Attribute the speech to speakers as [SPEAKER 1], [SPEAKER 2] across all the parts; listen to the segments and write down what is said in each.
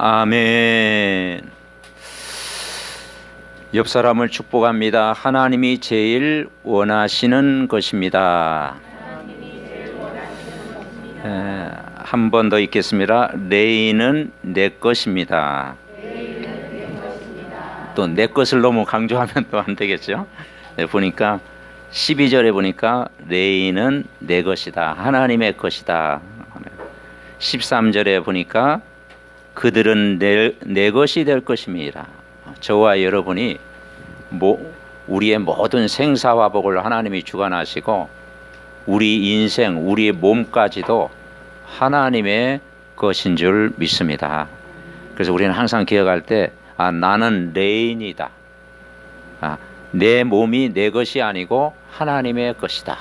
[SPEAKER 1] 아멘. 옆 사람을 축복합니다. 하나님이 제일 원하시는 것입니다. 한 번 더 읽겠습니다. 레이는 내 것입니다. 또 내 것을 너무 강조하면 또 안 되겠죠. 보니까 12절에 보니까 레이는 내 것이다. 하나님의 것이다. 13절에 보니까 그들은 내 것이 될 것입니다. 저와 여러분이 우리의 모든 생사화복을 하나님이 주관하시고 우리 인생, 우리의 몸까지도 하나님의 것인 줄 믿습니다. 그래서 우리는 항상 기억할 때 나는 레인이다. 내 몸이 내 것이 아니고 하나님의 것이다.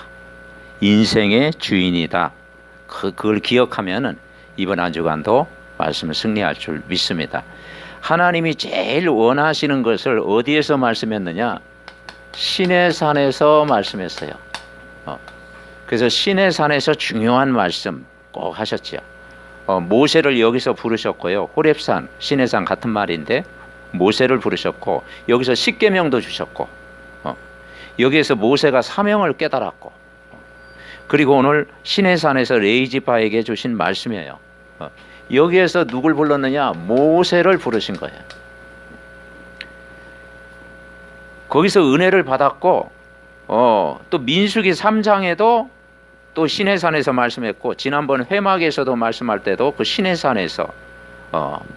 [SPEAKER 1] 인생의 주인이다. 그걸 기억하면은 이번 한 주간도 말씀을 승리할 줄 믿습니다. 하나님이 제일 원하시는 것을 어디에서 말씀했느냐? 시내산에서 말씀했어요. 그래서 시내산에서 중요한 말씀 꼭 하셨죠. 모세를 여기서 부르셨고요. 호렙산, 시내산 같은 말인데 모세를 부르셨고 여기서 십계명도 주셨고 여기에서 모세가 사명을 깨달았고 그리고 오늘 시내산에서 레이지파에게 주신 말씀이에요. 여기에서 누굴 불렀느냐? 모세를 부르신 거예요. 거기서 은혜를 받았고 또 민수기 3장에도 또 시내산에서 말씀했고 지난번 회막에서도 말씀할 때도 그 시내산에서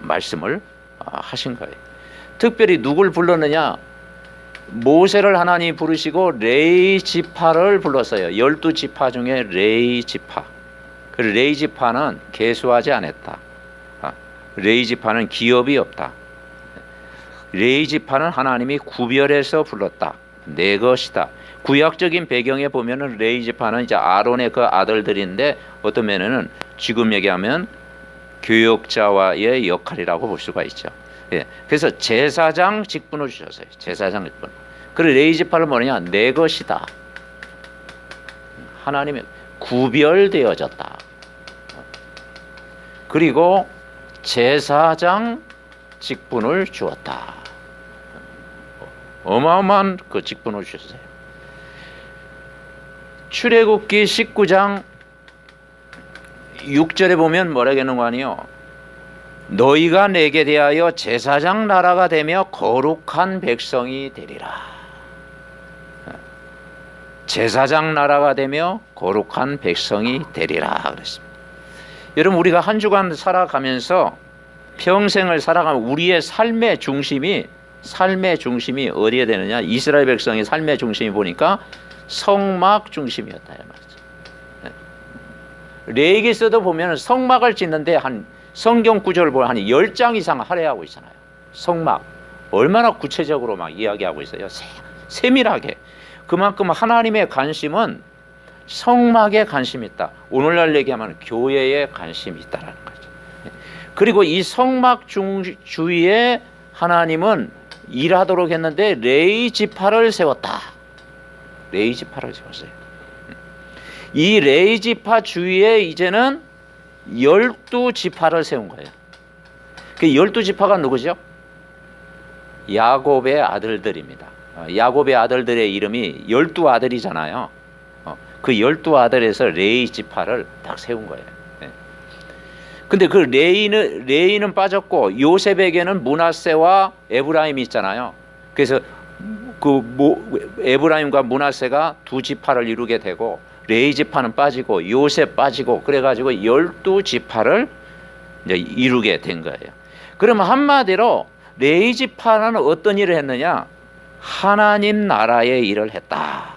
[SPEAKER 1] 말씀을 하신 거예요. 특별히 누굴 불렀느냐? 모세를 하나님이 부르시고 레이 지파를 불렀어요. 12지파 중에 레이 지파. 그 레이 지파는 계수하지 않았다. 레이 지파는 기업이 없다. 레이 지파는 하나님이 구별해서 불렀다. 내 것이다. 구약적인 배경에 보면은 레이 지파는 이제 아론의 그 아들들인데 어떤 면에는 지금 얘기하면 교역자와의 역할이라고 볼 수가 있죠. 예. 그래서 제사장 직분을 주셨어요. 제사장 직분. 그리고 레이 지파를 뭐냐? 내 것이다. 하나님의 구별되어졌다. 그리고 제사장 직분을 주었다. 어마어마한 그 직분을 주셨어요. 출애굽기 19장 6절에 보면 뭐라고 하는 거 아니요? 너희가 내게 대하여 제사장 나라가 되며 거룩한 백성이 되리라. 제사장 나라가 되며 거룩한 백성이 되리라 그랬습니다. 여러분 우리가 한 주간 살아가면서 평생을 살아가면 우리의 삶의 중심이 어디에 되느냐? 이스라엘 백성의 삶의 중심이 보니까 성막 중심이었다 말이죠. 레위기서도 보면 성막을 짓는데 한 성경 구절을 보면 한 10장 이상 할애하고 있잖아요. 성막 얼마나 구체적으로 막 이야기하고 있어요. 세밀하게. 그만큼 하나님의 관심은 성막에 관심이 있다. 오늘날 얘기하면 교회에 관심이 있다라는 거죠. 그리고 이 성막 주위에 하나님은 일하도록 했는데 레위 지파를 세웠다. 레위 지파를 세웠어요. 이 레위 지파 주위에 이제는 12지파를 세운 거예요. 그 12지파가 누구죠? 야곱의 아들들입니다. 야곱의 아들들의 이름이 12아들이잖아요. 그 12아들에서 레위 지파를 딱 세운 거예요. 근데 그 레위는 빠졌고 요셉에게는 므낫세와 에브라임이 있잖아요. 그래서 에브라임과 므낫세가 두 지파를 이루게 되고 레위 지파는 빠지고 요셉 빠지고 그래가지고 12지파를 이제 이루게 된 거예요. 그러면 한마디로 레위 지파는 어떤 일을 했느냐? 하나님 나라의 일을 했다.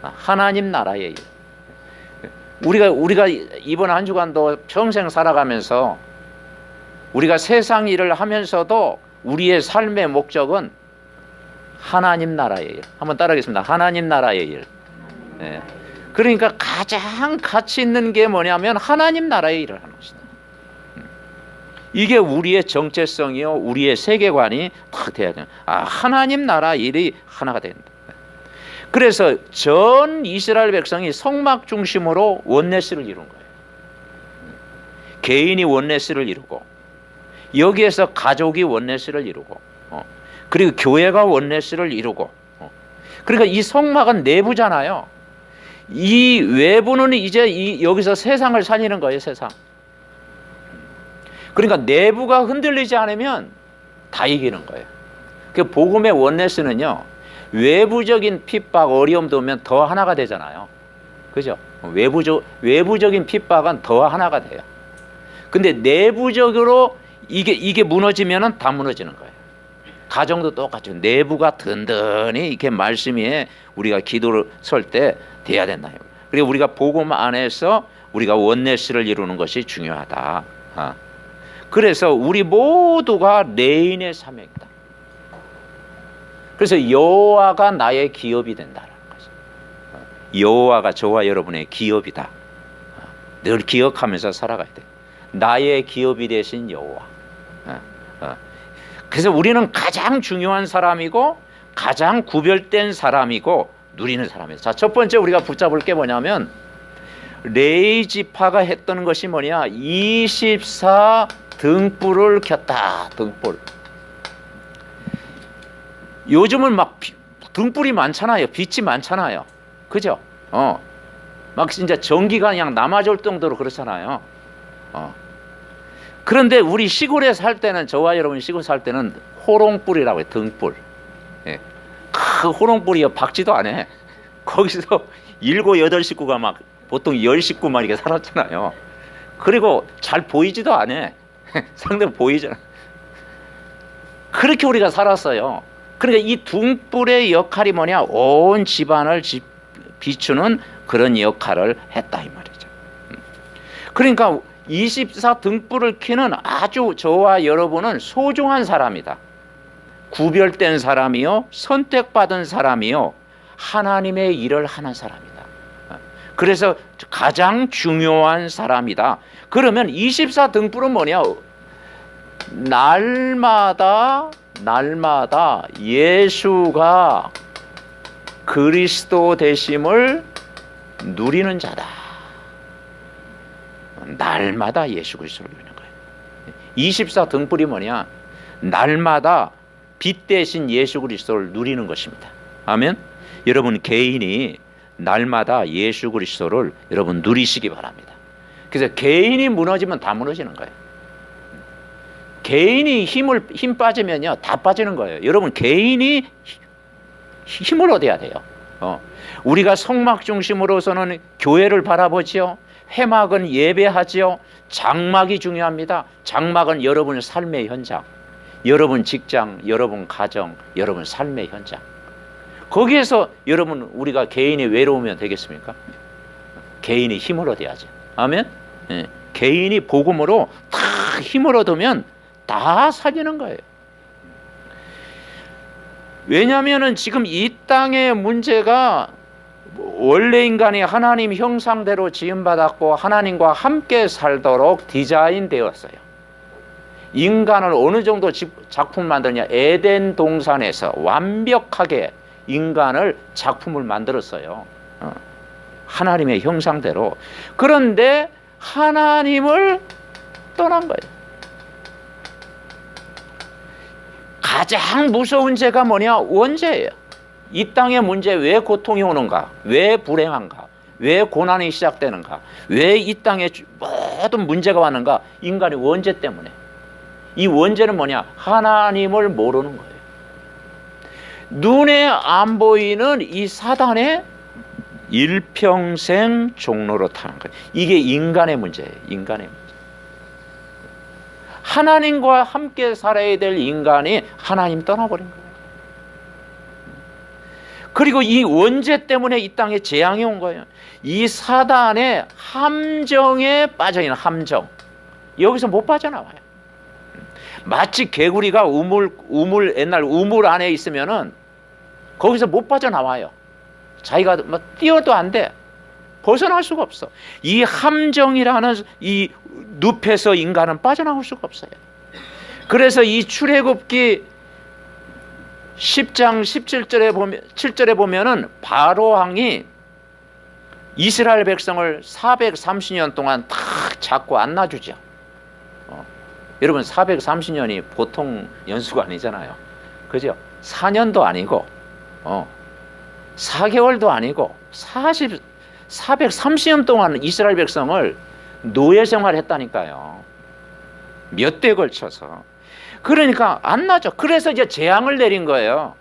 [SPEAKER 1] 하나님 나라의 일. 우리가 이번 한 주간도 평생 살아가면서 우리가 세상 일을 하면서도 우리의 삶의 목적은 하나님 나라의 일. 한번 따라하겠습니다. 하나님 나라의 일. 네. 그러니까 가장 가치 있는 게 뭐냐면 하나님 나라의 일을 하는 것이다. 이게 우리의 정체성이요, 우리의 세계관이 딱 돼야 돼요. 하나님 나라 일이 하나가 된다. 그래서 전 이스라엘 백성이 성막 중심으로 원네스를 이룬 거예요. 개인이 원네스를 이루고 여기에서 가족이 원네스를 이루고 그리고 교회가 원네스를 이루고 그러니까 이 성막은 내부잖아요. 이 외부는 이제 여기서 세상을 살리는 거예요. 세상. 그러니까 내부가 흔들리지 않으면 다 이기는 거예요. 그 복음의 원네스는요, 외부적인 핍박, 어려움도 오면 더 하나가 되잖아요. 그죠? 외부적인 핍박은 더 하나가 돼요. 근데 내부적으로 이게 무너지면은 다 무너지는 거예요. 가정도 똑같죠. 내부가 든든히 이렇게 말씀 위에 우리가 기도를 설 때 돼야 된다. 그리고 우리가 복음 안에서 우리가 원네스를 이루는 것이 중요하다. 그래서 우리 모두가 레인의 사명이다. 그래서 여호와가 나의 기업이 된다는 거죠. 여호와가 저와 여러분의 기업이다. 늘 기억하면서 살아가야 돼. 나의 기업이 되신 여호와. 그래서 우리는 가장 중요한 사람이고 가장 구별된 사람이고 누리는 사람이에요. 자, 첫 번째 우리가 붙잡을 게 뭐냐면 레위 지파가 했던 것이 뭐냐? 24 등불을 켰다. 등불. 요즘은 막 등불이 많잖아요. 빛이 많잖아요. 그죠? 막 진짜 전기가 그냥 남아줄 정도로 그렇잖아요. 그런데 우리 시골에 살 때는, 저와 여러분 시골 살 때는 호롱불이라고 해요. 등불. 예. 그 호롱불이 박지도 않아. 거기서 7, 8 식구가 막 보통 10 식구만 이렇게 살았잖아요. 그리고 잘 보이지도 않아. 상대방 보이잖아. 그렇게 우리가 살았어요. 그러니까 이 등불의 역할이 뭐냐? 온 집안을 비추는 그런 역할을 했다 이 말이죠. 그러니까 24 등불을 켜는 아주 저와 여러분은 소중한 사람이다. 구별된 사람이요, 선택받은 사람이요, 하나님의 일을 하는 사람이다. 그래서 가장 중요한 사람이다. 그러면 24 등불은 뭐냐? 날마다 예수가 그리스도 되심을 누리는 자다. 날마다 예수 그리스도를 누리는 거예요. 24 등불이 뭐냐? 날마다 빛 대신 예수 그리스도를 누리는 것입니다. 아멘. 여러분 개인이 날마다 예수 그리스도를 여러분 누리시기 바랍니다. 그래서 개인이 무너지면 다 무너지는 거예요. 개인이 힘 빠지면요 다 빠지는 거예요. 여러분 개인이 힘을 얻어야 돼요. 우리가 성막 중심으로서는 교회를 바라보지요. 회막은 예배하지요. 장막이 중요합니다. 장막은 여러분의 삶의 현장, 여러분 직장, 여러분 가정, 여러분 삶의 현장. 거기에서 여러분 우리가 개인이 외로우면 되겠습니까? 개인이 힘을 얻어야죠. 아멘. 예. 개인이 복음으로 다 힘을 얻으면 다 살리는 거예요. 왜냐하면 지금 이 땅의 문제가 원래 인간이 하나님 형상대로 지음받았고 하나님과 함께 살도록 디자인되었어요. 인간을 어느 정도 작품을 만드냐? 에덴 동산에서 완벽하게 인간을 작품을 만들었어요. 하나님의 형상대로. 그런데 하나님을 떠난 거예요. 가장 무서운 죄가 뭐냐? 원죄예요. 이 땅의 문제, 왜 고통이 오는가? 왜 불행한가? 왜 고난이 시작되는가? 왜 이 땅에 모든 문제가 왔는가? 인간이 원죄 때문에. 이 원죄는 뭐냐? 하나님을 모르는 거예요. 눈에 안 보이는 이 사단의 일평생 종로로 타는 거예요. 이게 인간의 문제예요. 인간의 문제. 하나님과 함께 살아야 될 인간이 하나님 떠나버린 거예요. 그리고 이 원죄 때문에 이 땅에 재앙이 온 거예요. 이 사단의 함정에 빠져있는 함정. 여기서 못 빠져나와요. 마치 개구리가 옛날 우물 안에 있으면은 거기서 못 빠져나와요. 자기가 뭐 뛰어도 안 돼. 벗어날 수가 없어. 이 함정이라는 이 늪에서 인간은 빠져나올 수가 없어요. 그래서 이 출애굽기 10장 7절에 보면은 바로 왕이 이스라엘 백성을 430년 동안 다 잡고 안 놔주죠. 여러분 430년이 보통 연수가 아니잖아요. 그죠? 4년도 아니고 4개월도 아니고 430년 동안 이스라엘 백성을 노예 생활했다니까요. 몇 대에 걸쳐서. 그러니까 안 나죠. 그래서 이제 재앙을 내린 거예요.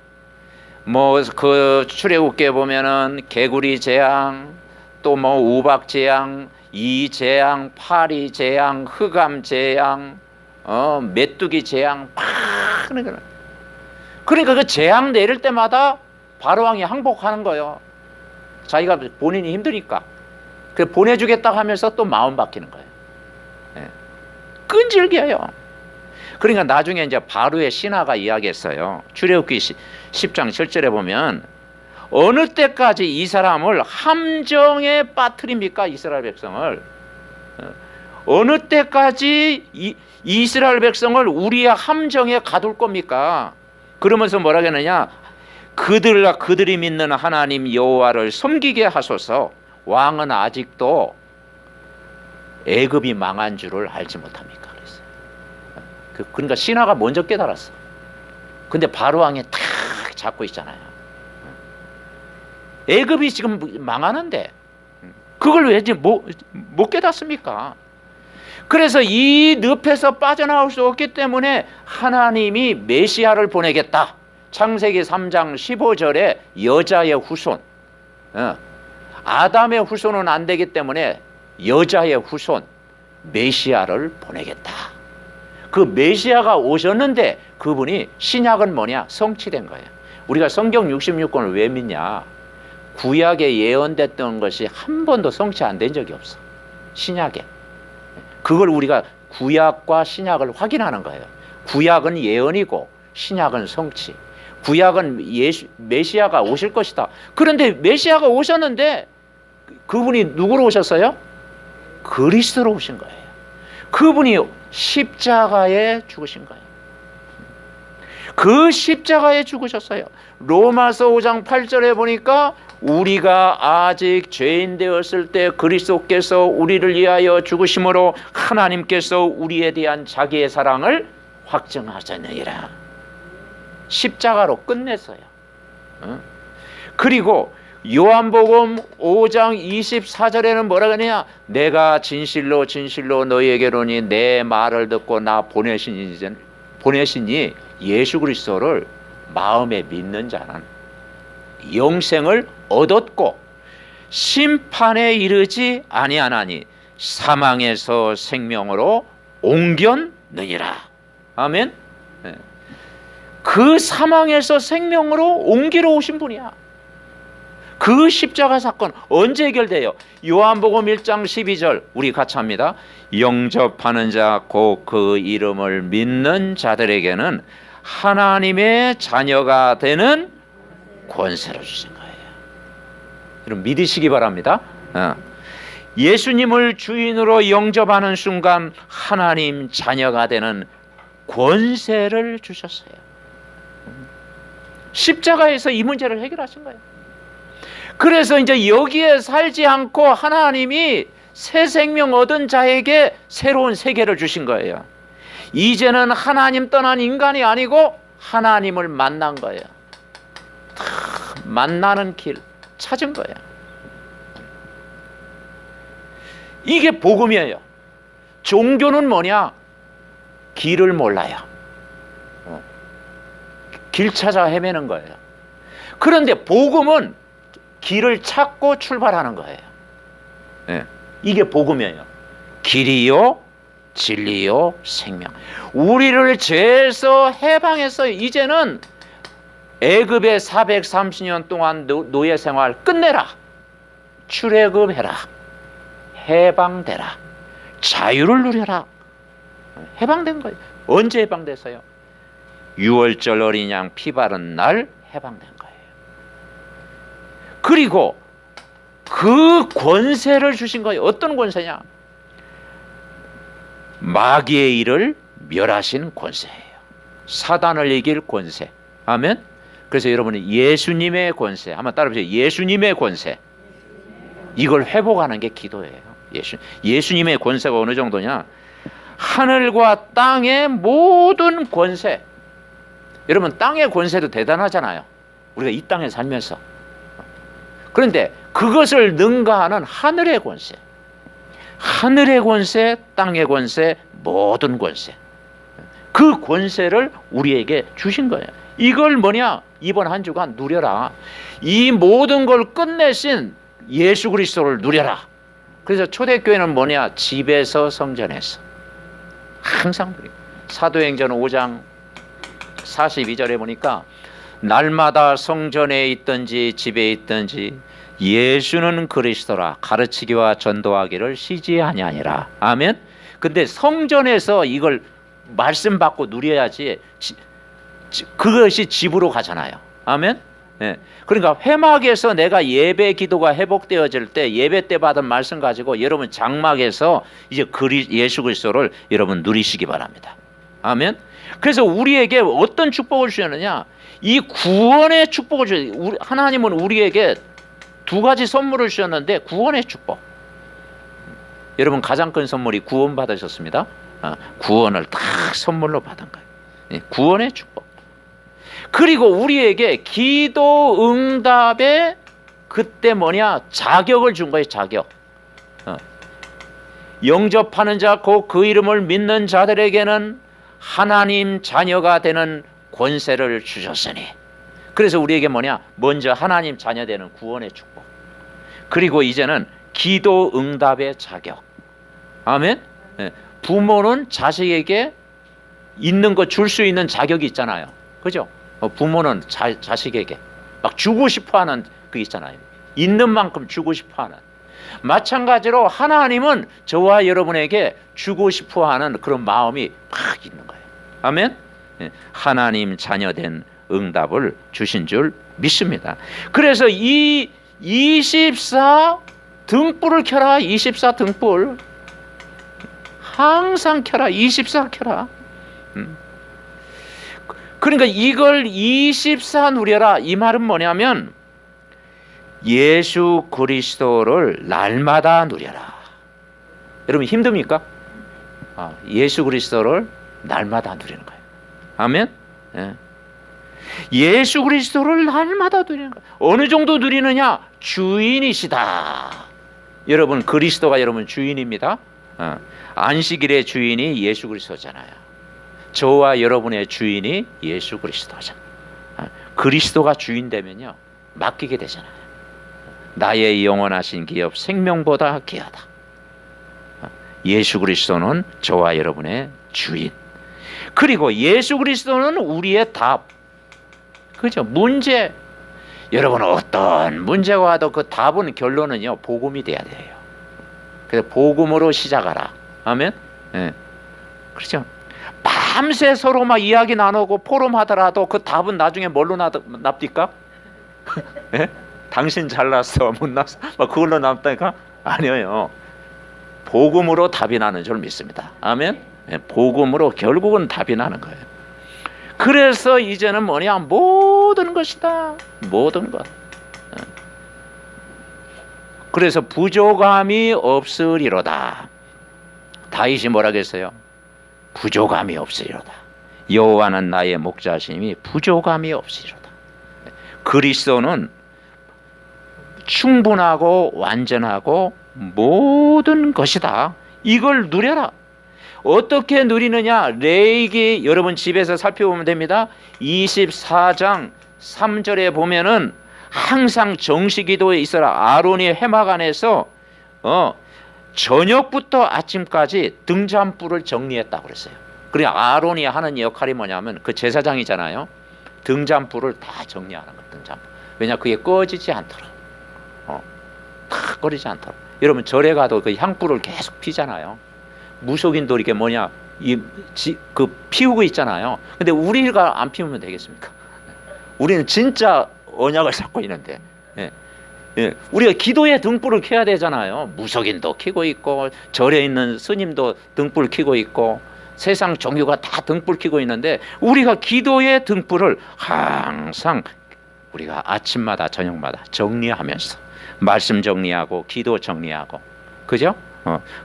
[SPEAKER 1] 뭐 그 출애굽기에 보면은 개구리 재앙, 또 뭐 우박 재앙, 이 재앙, 파리 재앙, 흑암 재앙, 메뚜기 재앙, 그러니까 그 재앙 내릴 때마다 바로왕이 항복하는 거예요. 자기가 본인이 힘드니까. 그 보내주겠다고 하면서 또 마음 바뀌는 거예요. 네. 끈질겨요. 그러니까 나중에 이제 바로의 신하가 이야기했어요. 출애굽기 10장 7절에 보면 어느 때까지 이 사람을 함정에 빠뜨립니까? 이스라엘 백성을. 어느 때까지 이스라엘 백성을 우리의 함정에 가둘 겁니까? 그러면서 뭐라 했느냐? 그들이 믿는 하나님 여호와를 섬기게 하소서. 왕은 아직도 애굽이 망한 줄을 알지 못합니까? 그랬어요. 그러니까 신하가 먼저 깨달았어. 근데 바로 왕이 탁 잡고 있잖아요. 애굽이 지금 망하는데 그걸 왜 못 깨닫습니까? 그래서 이 늪에서 빠져나올 수 없기 때문에 하나님이 메시아를 보내겠다. 창세기 3장 15절에 여자의 후손, 아담의 후손은 안 되기 때문에 여자의 후손 메시아를 보내겠다. 그 메시아가 오셨는데 그분이 신약은 뭐냐? 성취된 거예요. 우리가 성경 66권을 왜 믿냐? 구약에 예언됐던 것이 한 번도 성취 안 된 적이 없어. 신약에. 그걸 우리가 구약과 신약을 확인하는 거예요. 구약은 예언이고 신약은 성취. 구약은 메시아가 오실 것이다. 그런데 메시아가 오셨는데 그분이 누구로 오셨어요? 그리스도로 오신 거예요. 그분이 십자가에 죽으신 거예요. 그 십자가에 죽으셨어요. 로마서 5장 8절에 보니까 우리가 아직 죄인 되었을 때 그리스도께서 우리를 위하여 죽으심으로 하나님께서 우리에 대한 자기의 사랑을 확증하셨느니라. 십자가로 끝냈어요. 그리고 요한복음 5장 24절에는 뭐라 그러냐? 내가 진실로 진실로 너희에게로니 내 말을 듣고 나 보내시니 예수 그리스도를 마음에 믿는 자는 영생을 얻었고 심판에 이르지 아니하나니 사망에서 생명으로 옮겼느니라. 아멘. 그 사망에서 생명으로 옮기러 오신 분이야. 그 십자가 사건 언제 해결돼요? 요한복음 1장 12절 우리 같이 합니다. 영접하는 자 곧 그 이름을 믿는 자들에게는 하나님의 자녀가 되는 권세를 주신 거예요. 여러분 믿으시기 바랍니다. 예수님을 주인으로 영접하는 순간 하나님 자녀가 되는 권세를 주셨어요. 십자가에서 이 문제를 해결하신 거예요. 그래서 이제 여기에 살지 않고 하나님이 새 생명 얻은 자에게 새로운 세계를 주신 거예요. 이제는 하나님 떠난 인간이 아니고 하나님을 만난 거예요. 만나는 길 찾은 거예요. 이게 복음이에요. 종교는 뭐냐? 길을 몰라요. 길 찾아 헤매는 거예요. 그런데 복음은 길을 찾고 출발하는 거예요. 이게 복음이에요. 길이요 진리요 생명. 우리를 죄에서 해방해서 이제는 애굽의 430년 동안 노예 생활 끝내라. 출애굽해라. 해방되라. 자유를 누려라. 해방된 거예요. 언제 해방됐어요? 6월절 어린 양 피 바른 날 해방된 거예요. 그리고 그 권세를 주신 거예요. 어떤 권세냐? 마귀의 일을 멸하신 권세예요. 사단을 이길 권세. 아멘. 그래서 여러분이 예수님의 권세 한번 따라해보세요. 예수님의 권세. 이걸 회복하는 게 기도예요. 예수님의 권세가 어느 정도냐? 하늘과 땅의 모든 권세. 여러분, 땅의 권세도 대단하잖아요. 우리가 이 땅에 살면서. 그런데 그것을 능가하는 하늘의 권세, 하늘의 권세, 땅의 권세, 모든 권세, 그 권세를 우리에게 주신 거예요. 이걸 뭐냐? 이번 한 주간 누려라. 이 모든 걸 끝내신 예수 그리스도를 누려라. 그래서 초대교회는 뭐냐? 집에서 성전에서 항상 누리고. 사도행전 5장 42절에 보니까 날마다 성전에 있든지 집에 있든지 예수는 그리스도라 가르치기와 전도하기를 쉬지 아니하니라. 아멘. 근데 성전에서 이걸 말씀 받고 누려야지 그것이 집으로 가잖아요. 아멘. 예. 그러니까 회막에서 내가 예배 기도가 회복되어질 때 예배 때 받은 말씀 가지고 여러분 장막에서 이제 예수 그리스도를 여러분 누리시기 바랍니다. 아멘. 그래서 우리에게 어떤 축복을 주셨느냐? 이 구원의 축복을 주셨어요. 하나님은 우리에게 두 가지 선물을 주셨는데 구원의 축복. 여러분 가장 큰 선물이 구원 받으셨습니다. 구원을 딱 선물로 받은 거예요. 예, 구원의 축복. 그리고 우리에게 기도 응답에 그때 뭐냐? 자격을 준 거예요. 자격. 영접하는 자 곧 그 이름을 믿는 자들에게는 하나님 자녀가 되는 권세를 주셨으니. 그래서 우리에게 뭐냐? 먼저 하나님 자녀 되는 구원의 축복. 그리고 이제는 기도 응답의 자격. 아멘. 부모는 자식에게 있는 거 줄 수 있는 자격이 있잖아요. 그죠? 부모는 자식에게 막 주고 싶어하는 그 있잖아요. 있는 만큼 주고 싶어하는. 마찬가지로 하나님은 저와 여러분에게 주고 싶어하는 그런 마음이 막 있는 거예요. 아멘. 하나님 자녀된 응답을 주신 줄 믿습니다. 그래서 이 24 등불을 켜라. 24 등불 항상 켜라. 24 켜라. 그러니까 이걸 24 누려라. 이 말은 뭐냐면 예수 그리스도를 날마다 누려라. 여러분 힘듭니까? 예수 그리스도를 날마다 누리는 거예요. 아멘. 예수 그리스도를 날마다 누리는 거예요. 어느 정도 누리느냐? 주인이시다. 여러분 그리스도가 여러분 주인입니다. 안식일의 주인이 예수 그리스도잖아요. 저와 여러분의 주인이 예수 그리스도잖아요. 그리스도가 주인 되면요 맡기게 되잖아요. 나의 영원하신 기업 생명보다 귀하다. 예수 그리스도는 저와 여러분의 주인. 그리고 예수 그리스도는 우리의 답. 그죠? 문제. 여러분 어떤 문제가 와도 그 답은 결론은요 복음이 돼야 돼요. 그래서 복음으로 시작하라. 아멘. 그렇죠? 밤새 서로 막 이야기 나누고 포럼하더라도 그 답은 나중에 뭘로 납니까? 당신 잘났어 못 났어 막 그걸로 남다니까? 아니에요. 복음으로 답이 나는 줄 믿습니다. 아멘. 복음으로 결국은 답이 나는 거예요. 그래서 이제는 뭐냐? 모든 것이다. 모든 것. 그래서 부족함이 없으리로다. 다윗이 뭐라 그랬어요? 부족함이 없으리로다. 여호와는 나의 목자심이 부족함이 없으리로다. 그리스도는 충분하고 완전하고 모든 것이다. 이걸 누려라. 어떻게 누리느냐? 레위기 여러분 집에서 살펴보면 됩니다. 24장 3절에 보면은 항상 정시기도에 있어라. 아론이 회막 안에서 저녁부터 아침까지 등잔불을 정리했다고 그랬어요. 그러니까 아론이 하는 역할이 뭐냐면 그 제사장이잖아요. 등잔불을 다 정리하는 거예요. 등잔불. 왜냐 그게 꺼지지 않도록. 다 꺼지지 않도록. 여러분 절에 가도 그 향불을 계속 피잖아요. 무속인도 이렇게 뭐냐 그 피우고 있잖아요. 근데 우리가 안 피우면 되겠습니까? 우리는 진짜 언약을 잡고 있는데. 우리가 기도의 등불을 켜야 되잖아요. 무속인도 켜고 있고 절에 있는 스님도 등불 켜고 있고 세상 종교가 다 등불 켜고 있는데 우리가 기도의 등불을 항상 우리가 아침마다 저녁마다 정리하면서 말씀 정리하고 기도 정리하고 그죠?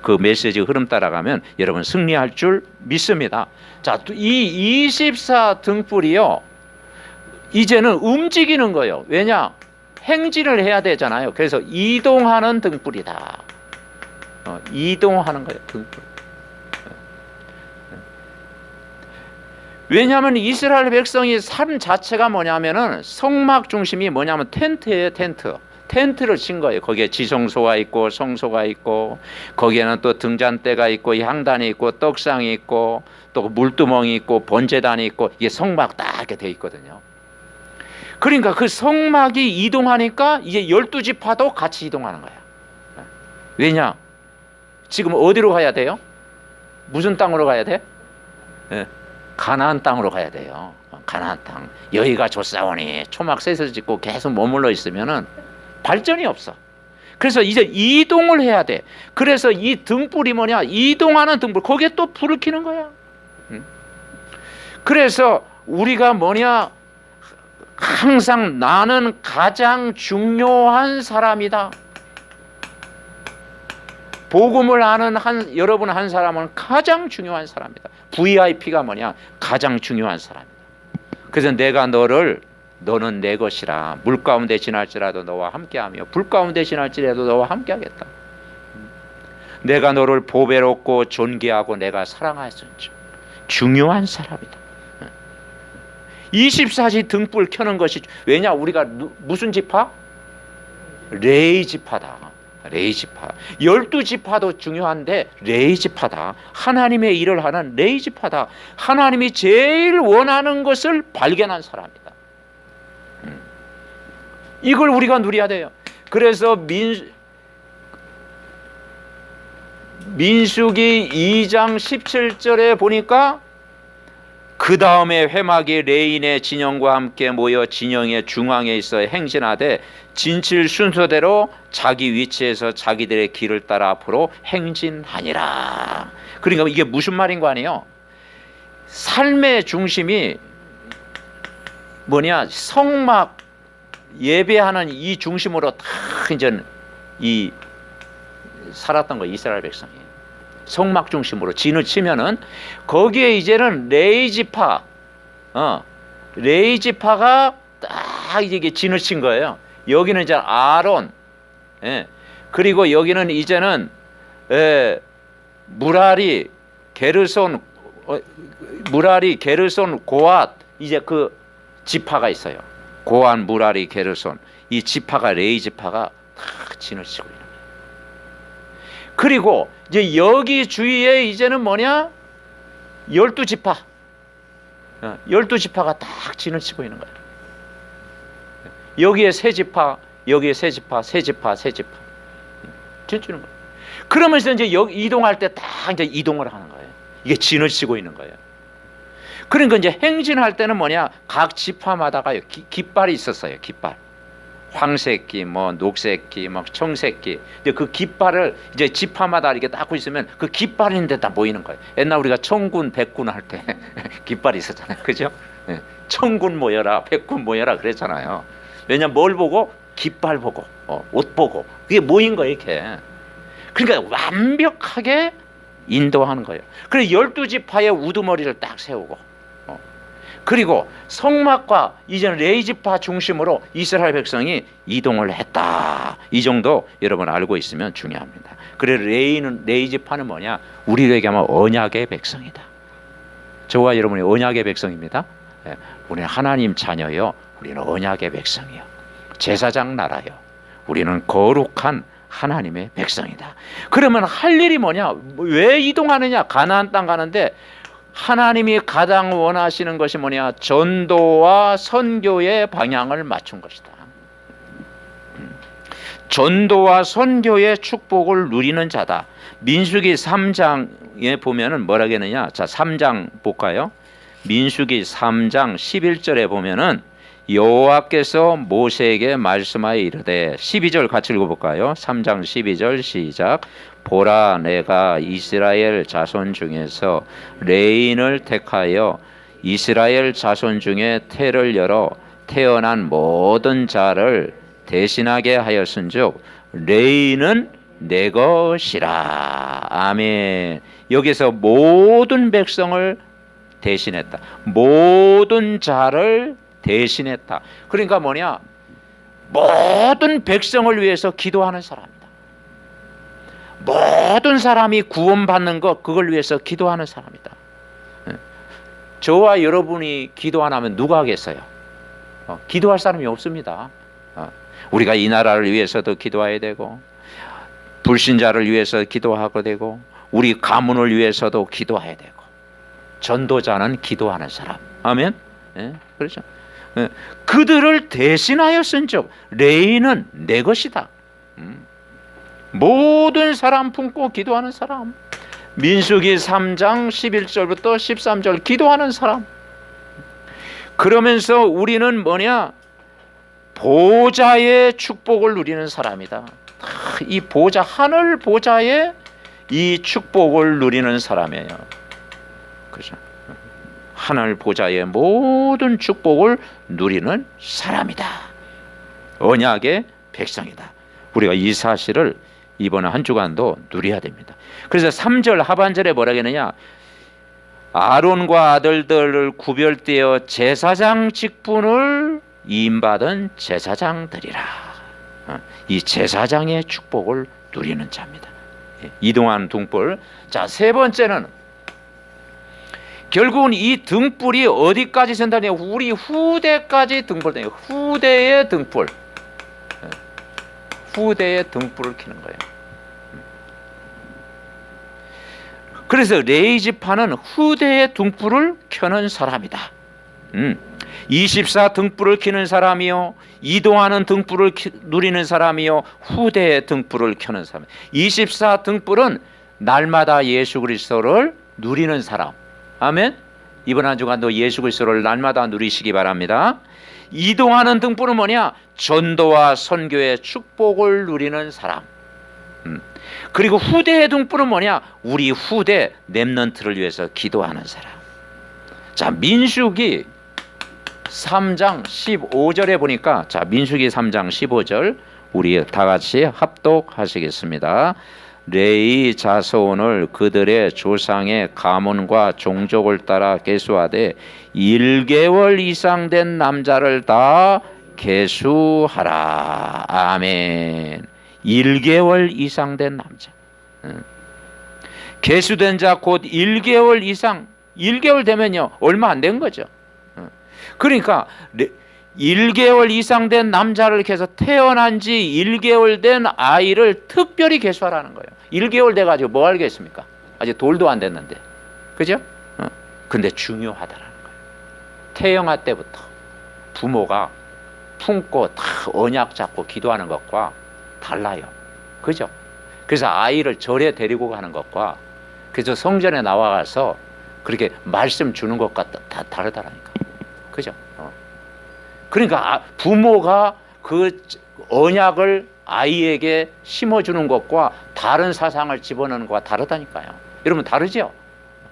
[SPEAKER 1] 그 메시지 흐름 따라가면 여러분 승리할 줄 믿습니다. 자, 이 24 등불이요, 이제는 움직이는 거예요. 왜냐? 행진을 해야 되잖아요. 그래서 이동하는 등불이다. 이동하는 거예요, 등불. 왜냐하면 이스라엘 백성이 삶 자체가 뭐냐면은 성막 중심이 뭐냐면 텐트예요, 텐트. 텐트를 친 거예요. 거기에 지성소가 있고 성소가 있고, 거기에는 또 등잔대가 있고 향단이 있고 떡상이 있고 또 물두멍이 있고 번제단이 있고, 이게 성막 딱 이렇게 돼 있거든요. 그러니까 그 성막이 이동하니까 이제 12지파도 같이 이동하는 거야. 왜냐? 지금 어디로 가야 돼요? 무슨 땅으로 가야 돼? 가나안 땅으로 가야 돼요. 가나안 땅. 여기가 좋사오니 초막셋을 짓고 계속 머물러 있으면은 발전이 없어. 그래서 이제 이동을 해야 돼. 그래서 이 등불이 뭐냐? 이동하는 등불. 거기에 또 불을 켜는 거야. 그래서 우리가 뭐냐? 항상 나는 가장 중요한 사람이다. 복음을 아는 여러분 한 사람은 가장 중요한 사람이다. VIP가 뭐냐? 가장 중요한 사람이다. 그래서 내가 너는 내 것이라. 물 가운데 지날지라도 너와 함께하며 불 가운데 지날지라도 너와 함께하겠다. 내가 너를 보배롭고 존귀하고 내가 사랑하였은즉. 중요한 사람이다. 24시 등불 켜는 것이, 왜냐? 우리가 무슨 지파? 레위 지파다. 레위 지파. 12지파도 중요한데 레위 지파다. 하나님의 일을 하는 레위 지파다. 하나님이 제일 원하는 것을 발견한 사람이다. 이걸 우리가 누려야 돼요. 그래서 민수기 2장 17절에 보니까 그 다음에 회막이 레인의 진영과 함께 모여 진영의 중앙에 있어 행진하되 진칠 순서대로 자기 위치에서 자기들의 길을 따라 앞으로 행진하니라. 그러니까 이게 무슨 말인 거 아니에요? 삶의 중심이 뭐냐? 성막 예배하는 이 중심으로 다 이제 이 살았던 거, 이스라엘 백성이. 성막 중심으로 진을 치면은 거기에 이제는 레위 지파가 딱 이게 진을 친 거예요. 여기는 이제 아론, 그리고 여기는 이제는 무라리, 게르손, 고앗, 이제 그 지파가 있어요. 고앗, 무라리, 게르손, 이 지파가 레위 지파가 딱 진을 치고 있는 거예요. 그리고 이제 여기 주위에 이제는 뭐냐? 12지파. 12지파가 딱 진을 치고 있는 거예요. 여기에 세 지파, 여기에 세 지파, 세 지파, 세 지파. 진치는 거예요. 그러면서 이제 이동할 때 딱 이제 이동을 하는 거예요. 이게 진을 치고 있는 거예요. 그러니까 이제 행진할 때는 뭐냐? 각 지파마다가 깃발이 있었어요. 깃발. 황새끼, 뭐 녹새끼, 막 청새끼. 이제 그 깃발을 이제 지파마다 이렇게 닦고 있으면 그 깃발인데 다 모이는 거예요. 옛날 우리가 청군, 백군 할 때 깃발이 있었잖아요, 그죠? 청군 모여라, 백군 모여라 그랬잖아요. 왜냐면 뭘 보고? 깃발 보고, 옷 보고. 그게 모인 거예요, 이렇게. 그러니까 완벽하게 인도하는 거예요. 그래서 12지파의 우두머리를 딱 세우고. 그리고 성막과 이제는 레위 지파 중심으로 이스라엘 백성이 이동을 했다. 이 정도 여러분 알고 있으면 중요합니다. 그래서 레위 지파는 뭐냐? 우리에게 하면 언약의 백성이다. 저와 여러분이 언약의 백성입니다. 우리는 하나님 자녀요. 우리는 언약의 백성이요. 제사장 나라요. 우리는 거룩한 하나님의 백성이다. 그러면 할 일이 뭐냐? 왜 이동하느냐? 가나안 땅 가는데 하나님이 가장 원하시는 것이 뭐냐? 전도와 선교의 방향을 맞춘 것이다. 전도와 선교의 축복을 누리는 자다. 민수기 3장에 보면은 뭐라 하느냐? 자, 3장 볼까요? 민수기 3장 11절에 보면은 여호와께서 모세에게 말씀하여 이르되, 12절 같이 읽어볼까요? 3장 12절 시작. 보라, 내가 이스라엘 자손 중에서 레인을 택하여 이스라엘 자손 중에 태를 열어 태어난 모든 자를 대신하게 하였은즉 레인은 내 것이라. 아멘. 여기서 모든 백성을 대신했다. 모든 자를 대신했다. 그러니까 뭐냐? 모든 백성을 위해서 기도하는 사람이다. 모든 사람이 구원받는 것, 그걸 위해서 기도하는 사람이다. 저와 여러분이 기도 안 하면 누가 하겠어요? 기도할 사람이 없습니다. 우리가 이 나라를 위해서도 기도해야 되고, 불신자를 위해서 기도하고 되고, 우리 가문을 위해서도 기도해야 되고, 전도자는 기도하는 사람. 아멘. 그렇죠. 그들을 대신하여 쓴즉 레이는 내 것이다. 모든 사람 품고 기도하는 사람. 민수기 3장 11절부터 13절 기도하는 사람. 그러면서 우리는 뭐냐? 보좌의 축복을 누리는 사람이다. 이 보좌, 하늘 보좌의 이 축복을 누리는 사람이에요. 그죠? 하늘 보좌의 모든 축복을 누리는 사람이다. 언약의 백성이다. 우리가 이 사실을 이번 한 주간도 누려야 됩니다. 그래서 3절 하반절에 뭐라 했느냐? 아론과 아들들을 구별되어 제사장 직분을 임받은 제사장들이라. 이 제사장의 축복을 누리는 자입니다. 이동한 등불. 자, 세 번째는 결국은 이 등불이 어디까지 선다냐? 우리 후대까지 등불. 후대의 등불. 후대의 등불을 켜는 거예요. 그래서 레위 지파는 후대의 등불을 켜는 사람이다. 24 등불을 켜는 사람이요, 이동하는 등불을 누리는 사람이요, 후대의 등불을 켜는 사람. 24 등불은 날마다 예수 그리스도를 누리는 사람. 아멘. 이번 한 주간도 예수 그리스도를 날마다 누리시기 바랍니다. 이동하는 등불은 뭐냐? 전도와 선교의 축복을 누리는 사람. 그리고 후대의 등불은 뭐냐? 우리 후대 렘넌트를 위해서 기도하는 사람. 자, 민수기 3장 15절에 보니까, 자, 민수기 3장 15절 우리 다 같이 합독하시겠습니다. 레위 자손을 그들의 조상의 가문과 종족을 따라 계수하되 1개월 이상 된 남자를 다 계수하라. 아멘. 1개월 이상 된 남자. 계수된 자 곧 1개월 이상. 1개월 되면요 얼마 안 된 거죠. 그러니까 1개월 이상 된 남자를 계속 태어난 지 1개월 된 아이를 특별히 계수하라는 거예요. 1개월 돼가지고 뭐 알겠습니까? 아직 돌도 안 됐는데. 그죠? 근데 중요하다라는 거예요. 태영아 때부터 부모가 품고 다 언약 잡고 기도하는 것과 달라요. 그죠? 그래서 아이를 절에 데리고 가는 것과 그래서 성전에 나와가서 그렇게 말씀 주는 것과 다 다르다라니까. 그죠? 그러니까 부모가 그 언약을 아이에게 심어주는 것과 다른 사상을 집어넣는 것과 다르다니까요. 여러분 다르죠?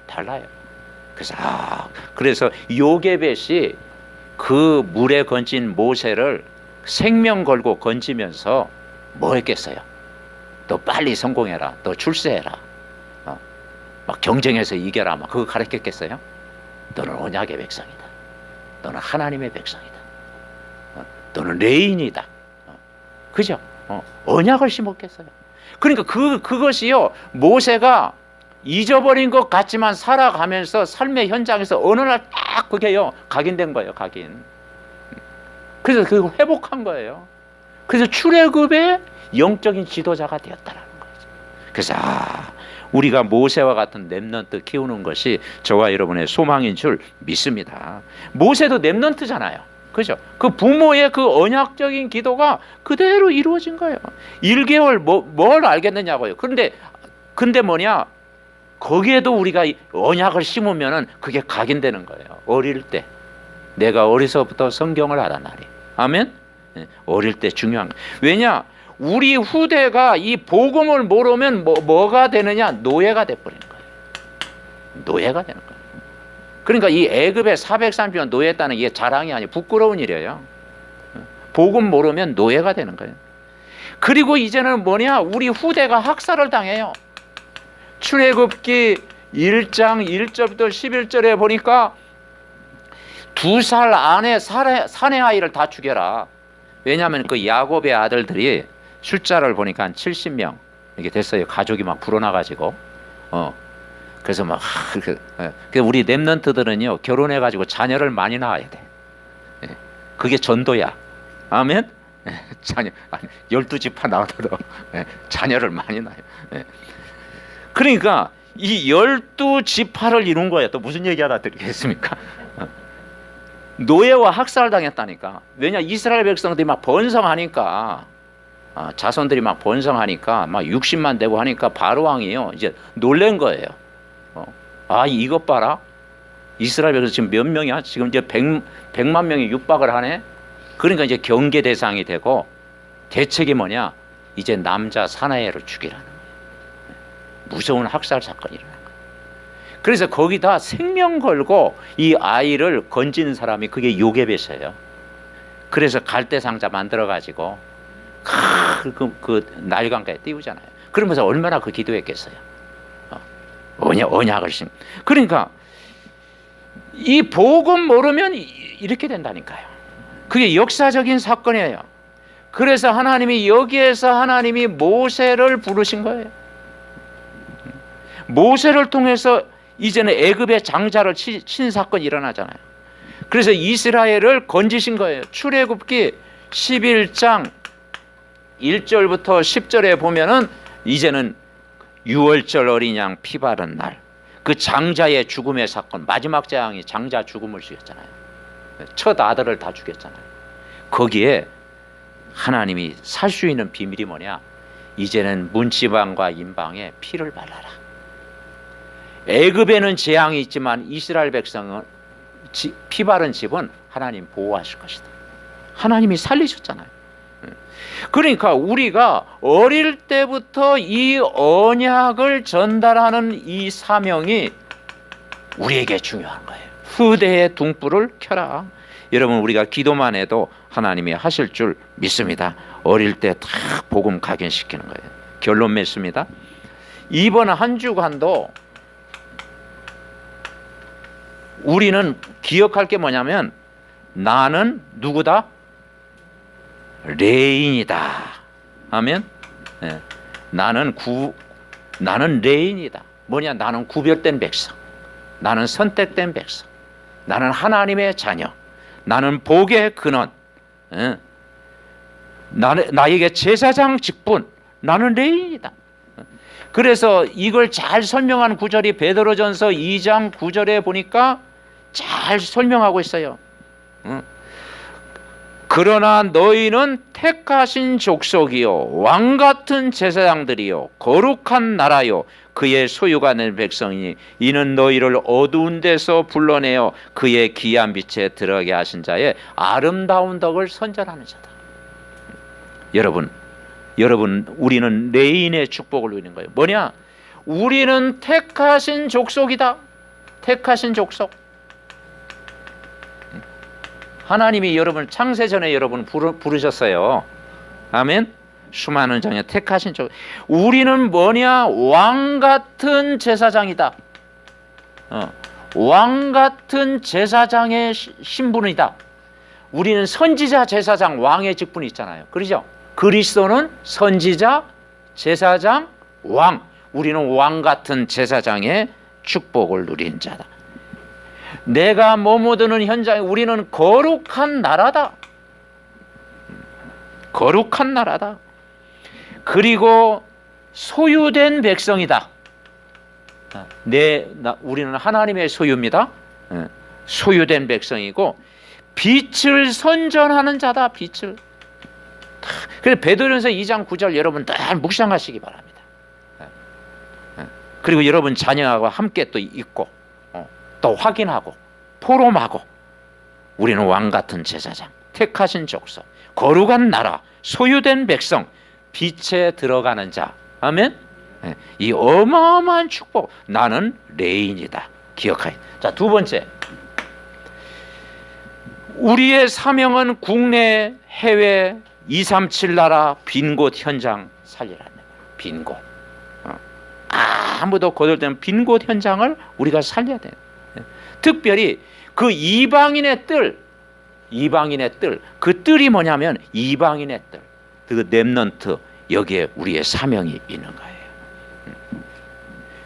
[SPEAKER 1] 달라요. 그래서 요게벳이 그 물에 건진 모세를 생명 걸고 건지면서 뭐 했겠어요? 너 빨리 성공해라. 너 출세해라. 막 경쟁해서 이겨라. 막 그거 가르쳤겠어요? 너는 언약의 백성이다. 너는 하나님의 백성이다. 너는 레인이다. 그죠? 언약을 심었겠어요. 그러니까 그것이요 모세가 잊어버린 것 같지만 살아가면서 삶의 현장에서 어느 날 딱 그게요 각인된 거예요. 각인. 그래서 그걸 회복한 거예요. 그래서 출애굽의 영적인 지도자가 되었다라는 거죠. 그래서 우리가 모세와 같은 렘넌트 키우는 것이 저와 여러분의 소망인 줄 믿습니다. 모세도 렘넌트잖아요. 그죠? 그 부모의 그 언약적인 기도가 그대로 이루어진 거예요. 1개월 뭘 알겠느냐고요. 근데 뭐냐? 거기에도 우리가 언약을 심으면은 그게 각인되는 거예요. 어릴 때. 내가 어려서부터 성경을 알아나리. 아멘? 어릴 때 중요한 거예요. 왜냐? 우리 후대가 이 복음을 모르면 뭐가 되느냐? 노예가 돼버리는 거예요. 노예가 되는 거예요. 그러니까 이 애굽에 430년 노예했다는 게 자랑이 아니에요. 부끄러운 일이에요. 복음 모르면 노예가 되는 거예요. 그리고 이제는 뭐냐? 우리 후대가 학살을 당해요. 출애굽기 1장 1절부터 11절에 보니까 2살 안에 사내 아이를 다 죽여라. 왜냐하면 그 야곱의 아들들이 숫자를 보니까 한 70명 이렇게 됐어요. 가족이 막 불어나가지고. 그래서 막 우리 렘넌트들은요, 결혼해가지고 자녀를 많이 낳아야 돼. 그게 전도야. 아멘. 자녀 12지파 나오더라도 자녀를 많이 낳아요. 그러니까 이 12지파를 이룬 거예요. 또 무슨 얘기 하나 드리겠습니까? 노예와 학살을 당했다니까. 왜냐, 이스라엘 백성들이 막 번성하니까, 자손들이 막 번성하니까 막 60만 되고 하니까 바로 왕이요 이제 놀란 거예요. 이것 봐라. 이스라엘 백성 지금 몇 명이야? 지금 이제 100만 명이 육박을 하네. 그러니까 이제 경계 대상이 되고, 대책이 뭐냐? 이제 남자 사나이를 죽이라는 거예요. 무서운 학살 사건이 일어난 거예요. 그래서 거기다 생명 걸고 이 아이를 건진 사람이 그게 요게벳이에요. 그래서 갈대 상자 만들어 가지고 그 날강가에 띄우잖아요. 그러면서 얼마나 그 기도했겠어요. 언약을 심. 그러니까 이 복음 모르면 이렇게 된다니까요. 그게 역사적인 사건이에요. 그래서 하나님이 여기에서 하나님이 모세를 부르신 거예요. 모세를 통해서 이제는 애굽의 장자를 친 사건이 일어나잖아요. 그래서 이스라엘을 건지신 거예요. 출애굽기 11장 1절부터 10절에 보면은 이제는 6월절 어린 양 피 바른 날, 그 장자의 죽음의 사건, 마지막 재앙이 장자 죽음을 죽였잖아요. 첫 아들을 다 죽였잖아요. 거기에 하나님이 살 수 있는 비밀이 뭐냐? 이제는 문지방과 인방에 피를 발라라. 애굽에는 재앙이 있지만 이스라엘 백성은 피 바른 집은 하나님 보호하실 것이다. 하나님이 살리셨잖아요. 그러니까 우리가 어릴 때부터 이 언약을 전달하는 이 사명이 우리에게 중요한 거예요. 후대의 등불을 켜라. 여러분, 우리가 기도만 해도 하나님이 하실 줄 믿습니다. 어릴 때 다 복음 각인시키는 거예요. 결론 맺습니다. 이번 한 주간도 우리는 기억할 게 뭐냐면, 나는 누구다? 레인이다. 아멘. 나는 레인이다. 뭐냐? 나는 구별된 백성, 나는 선택된 백성, 나는 하나님의 자녀, 나는 복의 근원, 나에게 제사장 직분, 나는 레인이다. 그래서 이걸 잘 설명한 구절이 베드로전서 2장 9절에 보니까 잘 설명하고 있어요. 그러나 너희는 택하신 족속이요 왕같은 제사장들이요 거룩한 나라요 그의 소유가 된 백성이니 이는 너희를 어두운 데서 불러내어 그의 귀한 빛에 들어가게 하신 자의 아름다운 덕을 선전하는 자다. 여러분, 우리는 레인의 축복을 누리는 거예요. 뭐냐? 우리는 택하신 족속이다. 택하신 족속. 하나님이 여러분 창세전에 여러분 부르셨어요. 아멘. 수많은 자녀 택하신 족. 우리는 뭐냐? 왕 같은 제사장이다. 왕 같은 제사장의 신분이다. 우리는 선지자, 제사장, 왕의 직분이 있잖아요. 그렇죠? 그리스도는 선지자, 제사장, 왕. 우리는 왕 같은 제사장의 축복을 누린 자다. 내가 머무드는 현장에 우리는 거룩한 나라다. 거룩한 나라다. 그리고 소유된 백성이다. 우리는 하나님의 소유입니다. 소유된 백성이고 빛을 선전하는 자다. 빛을. 그래서 베드로전서 2장 9절 여러분 다 묵상하시기 바랍니다. 그리고 여러분 자녀하고 함께 또 읽고 또 확인하고 포럼하고 우리는 왕같은 제사장, 택하신 족속, 거룩한 나라, 소유된 백성, 빛에 들어가는 자. 아멘. 이 어마어마한 축복. 나는 레인이다. 기억하여. 자, 두 번째. 우리의 사명은 국내, 해외, 237 나라 빈 곳 현장 살리라는 거예요. 빈 곳. 아무도 거들되는 빈 곳 현장을 우리가 살려야 돼요. 특별히 그 이방인의 뜰, 그 뜰이 뭐냐면 이방인의 뜰, 그 렘넌트, 여기에 우리의 사명이 있는 거예요.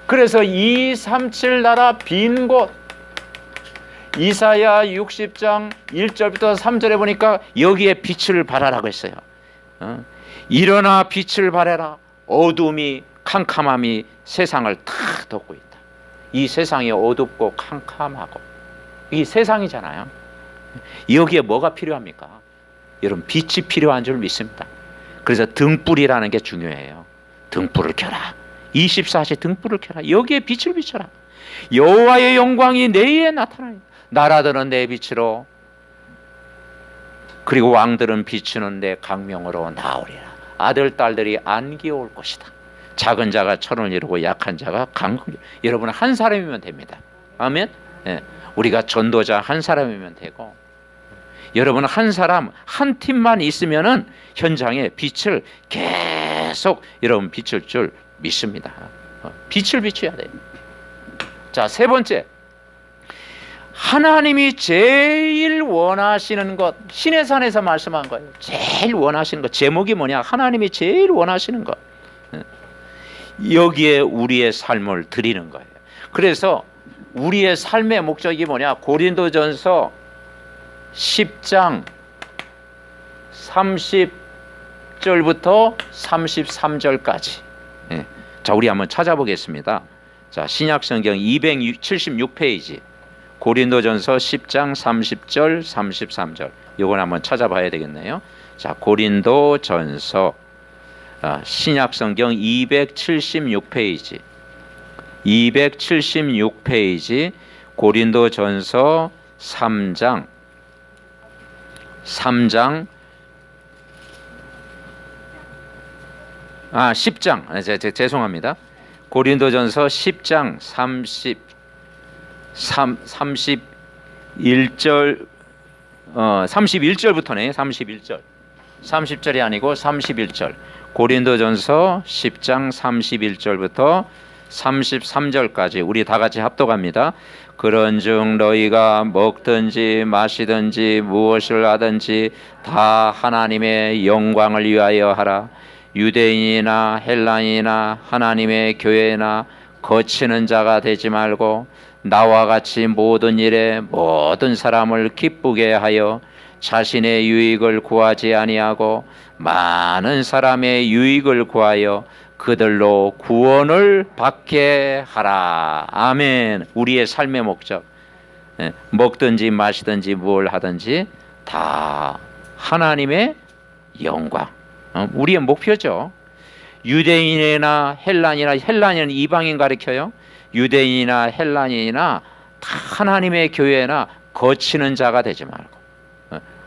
[SPEAKER 1] 그래서 237 나라 빈 곳, 이사야 60장 1절부터 3절에 보니까 여기에 빛을 발하라고 했어요. 일어나 빛을 발해라. 어둠이 캄캄함이 세상을 다 덮고 있다. 이 세상이 어둡고 캄캄하고 이 세상이잖아요. 여기에 뭐가 필요합니까? 여러분, 빛이 필요한 줄 믿습니다. 그래서 등불이라는 게 중요해요. 등불을 켜라. 24시 등불을 켜라. 여기에 빛을 비춰라. 여호와의 영광이 내 위에 나타나요. 나라들은 내 빛으로, 그리고 왕들은 비추는 내 강명으로 나오리라. 아들 딸들이 안기올 것이다. 작은 자가 천을 이루고 약한 자가 강을. 여러분, 한 사람이면 됩니다. 아멘. 우리가 전도자 한 사람이면 되고, 여러분 한 사람 한 팀만 있으면은 현장에 빛을 계속 여러분 비출 줄 믿습니다. 빛을 비춰야 돼요. 자, 세 번째, 하나님이 제일 원하시는 것, 시내산에서 말씀한 거예요. 제일 원하시는 것, 제목이 뭐냐? 하나님이 제일 원하시는 것. 여기에 우리의 삶을 드리는 거예요. 그래서 우리의 삶의 목적이 뭐냐? 고린도전서 10장 30절부터 33절까지. 자, 우리 한번 찾아보겠습니다. 자, 신약성경 276페이지 고린도전서 10장 30절 33절, 이건 한번 찾아봐야 되겠네요. 자, 고린도전서 신약성경 276페이지 고린도전서 3장 10장 죄송합니다. 고린도전서 10장 31절 31절부터네. 31절 30절이 아니고 31절. 고린도전서 10장 31절부터 33절까지 우리 다 같이 합독합니다. 그런즉 너희가 먹든지 마시든지 무엇을 하든지 다 하나님의 영광을 위하여 하라. 유대인이나 헬라인이나 하나님의 교회나 거치는 자가 되지 말고 나와 같이 모든 일에 모든 사람을 기쁘게 하여 자신의 유익을 구하지 아니하고 많은 사람의 유익을 구하여 그들로 구원을 받게 하라. 아멘. 우리의 삶의 목적, 먹든지 마시든지 뭘 하든지 다 하나님의 영광, 우리의 목표죠. 유대인이나 헬라인은 이방인 가리켜요. 유대인이나 헬라인이나 다 하나님의 교회나 거치는 자가 되지 말고,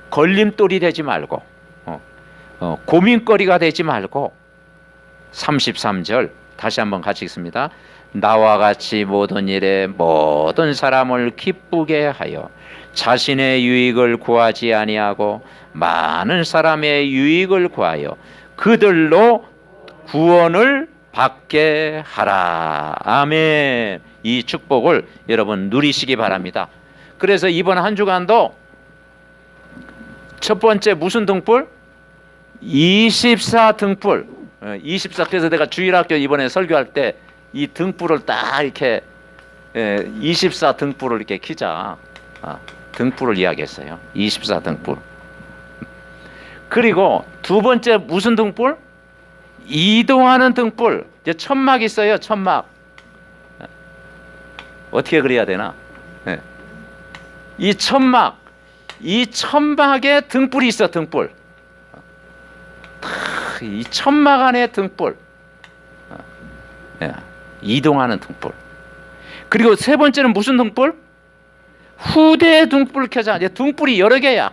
[SPEAKER 1] 걸림돌이 되지 말고, 고민거리가 되지 말고. 33절 다시 한번 같이 읽습니다. 나와 같이 모든 일에 모든 사람을 기쁘게 하여 자신의 유익을 구하지 아니하고 많은 사람의 유익을 구하여 그들로 구원을 받게 하라. 아멘. 이 축복을 여러분 누리시기 바랍니다. 그래서 이번 한 주간도 첫 번째 무슨 등불? 24 등불. 24. 그래서 내가 주일학교 이번에 설교할 때 이 등불을 딱 이렇게 24 등불을 이렇게 켜자. 등불을 이야기했어요. 24 등불. 그리고 두 번째 무슨 등불? 이동하는 등불. 이제 천막 있어요. 천막. 어떻게 그래야 되나? 이 천막에 등불이 있어. 등불. 이 천막 안에 등불. 이동하는 등불. 그리고 세 번째는 무슨 등불? 후대 등불 켜자. 이제 등불이 여러 개야.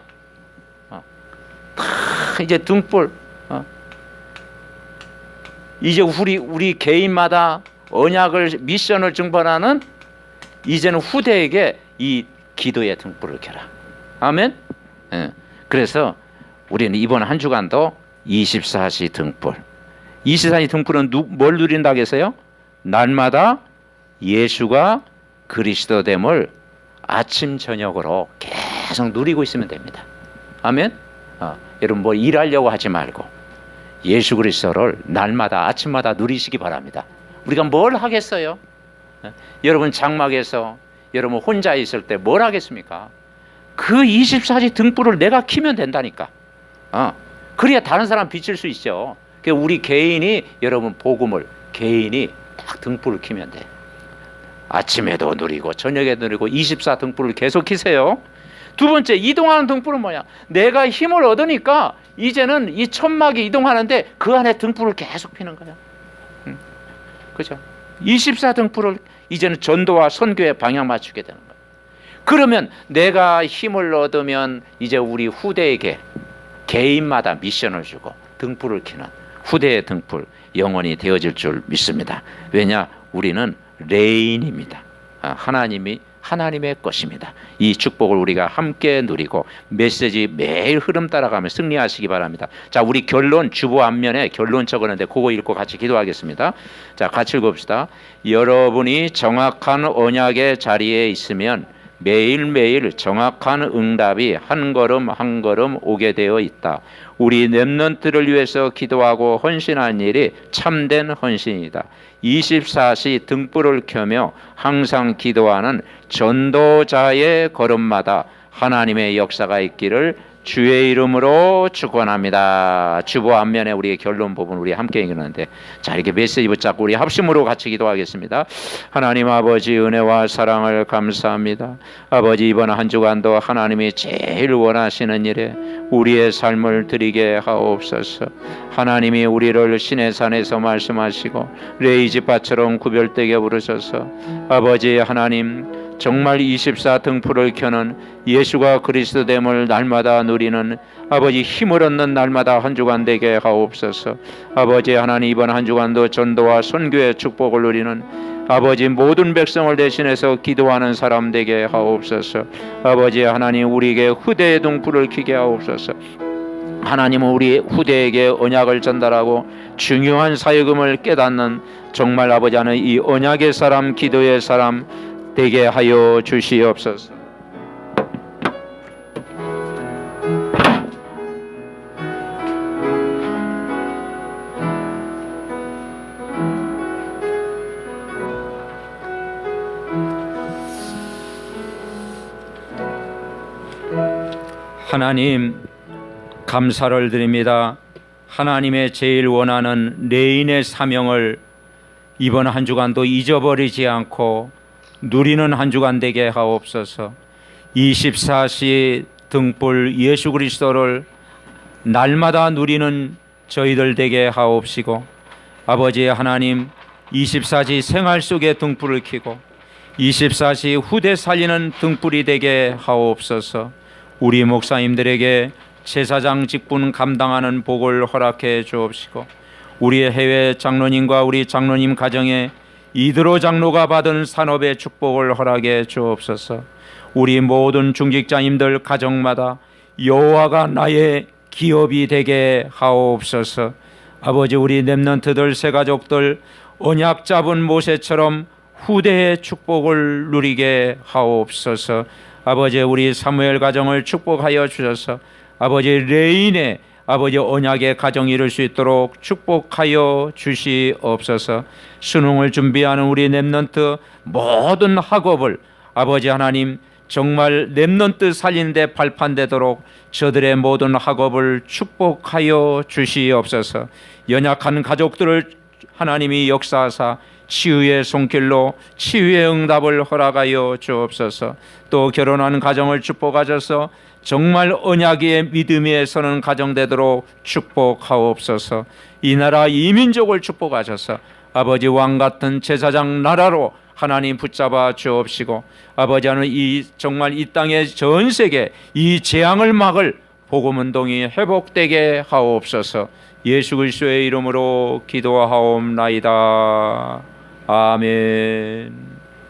[SPEAKER 1] 이제 등불. 이제 우리 개인마다 언약을 미션을 증번하는 이제는 후대에게 이 기도의 등불을 켜라. 아멘. 그래서 우리는 이번 한 주간도 24시 등불. 24시 등불은 뭘 누린다고 했어요? 날마다 예수가 그리스도됨을 아침 저녁으로 계속 누리고 있으면 됩니다. 아멘. 여러분 뭐 일하려고 하지 말고 예수 그리스도를 날마다 아침마다 누리시기 바랍니다. 우리가 뭘 하겠어요? 여러분 장막에서 여러분 혼자 있을 때 뭘 하겠습니까? 그 24시 등불을 내가 켜면 된다니까. 그래야 다른 사람 비칠 수 있죠. 우리 개인이 여러분 복음을 개인이 딱 등불을 켜면 돼. 아침에도 누리고 저녁에도 누리고 24 등불을 계속 켜세요. 두 번째, 이동하는 등불은 뭐냐? 내가 힘을 얻으니까 이제는 이 천막이 이동하는데 그 안에 등불을 계속 피는 거야. 그죠? 24 등불을 이제는 전도와 선교에 방향 맞추게 되는 거야. 그러면 내가 힘을 얻으면 이제 우리 후대에게 개인마다 미션을 주고 등불을 켜는 후대의 등불 영원히 되어질 줄 믿습니다. 왜냐? 우리는 레인입니다. 하나님의 것입니다. 이 축복을 우리가 함께 누리고 메시지 매일 흐름 따라가며 승리하시기 바랍니다. 자, 우리 결론 주보 앞면에 결론 적었는데 그거 읽고 같이 기도하겠습니다. 자, 같이 읽읍시다. 여러분이 정확한 언약의 자리에 있으면 매일매일 정확한 응답이 한 걸음 한 걸음 오게 되어 있다. 우리 렘넌트를 위해서 기도하고 헌신한 일이 참된 헌신이다. 24시 등불을 켜며 항상 기도하는 전도자의 걸음마다 하나님의 역사가 있기를 주의 이름으로 축원합니다. 주보 앞면에 우리의 결론 부분 우리 함께 읽는데, 자, 이렇게 메시지 붙잡고 우리 합심으로 같이 기도하겠습니다. 하나님 아버지 은혜와 사랑을 감사합니다. 아버지 이번 한 주간도 하나님이 제일 원하시는 일에 우리의 삶을 드리게 하옵소서. 하나님이 우리를 신의 산에서 말씀하시고 레이지바처럼 구별되게 부르셔서 아버지 하나님 정말 24 등불을 켜는 예수가 그리스도됨을 날마다 누리는 아버지 힘을 얻는 날마다 한 주간 되게 하옵소서. 아버지 하나님 이번 한 주간도 전도와 선교의 축복을 누리는 아버지 모든 백성을 대신해서 기도하는 사람 되게 하옵소서. 아버지 하나님 우리에게 후대의 등불을 켜게 하옵소서. 하나님은 우리 후대에게 언약을 전달하고 중요한 사역임을 깨닫는 정말 아버지 하나님 이 언약의 사람 기도의 사람 되게 하여 주시옵소서. 하나님 감사를 드립니다. 하나님의 제일 원하는 레인의 사명을 이번 한 주간도 잊어버리지 않고 누리는 한 주간 되게 하옵소서. 24시 등불 예수 그리스도를 날마다 누리는 저희들 되게 하옵시고 아버지 하나님 24시 생활 속에 등불을 켜고 24시 후대 살리는 등불이 되게 하옵소서. 우리 목사님들에게 제사장 직분 감당하는 복을 허락해 주옵시고 우리의 해외 장로님과 우리 장로님 가정에 이드로 장로가 받은 산업의 축복을 허락해 주옵소서. 우리 모든 중직자님들 가정마다 여호와가 나의 기업이 되게 하옵소서. 아버지 우리 렘넌트들 새가족들 언약 잡은 모세처럼 후대의 축복을 누리게 하옵소서. 아버지 우리 사무엘 가정을 축복하여 주셔서 아버지 레인의 아버지 언약의 가정이 이룰 수 있도록 축복하여 주시옵소서. 수능을 준비하는 우리 렘넌트 모든 학업을 아버지 하나님 정말 렘넌트 살리는 데 발판되도록 저들의 모든 학업을 축복하여 주시옵소서. 연약한 가족들을 하나님이 역사하사 치유의 손길로 치유의 응답을 허락하여 주옵소서. 또 결혼하는 가정을 축복하셔서 정말 언약의 믿음에 서는 가정 되도록 축복하옵소서. 이 나라 이 민족을 축복하셔서 아버지 왕같은 제사장 나라로 하나님 붙잡아 주옵시고 아버지 하는 이 정말 이 땅의 전 세계 이 재앙을 막을 복음운동이 회복되게 하옵소서. 예수 그리스도의 이름으로 기도하옵나이다. 아멘.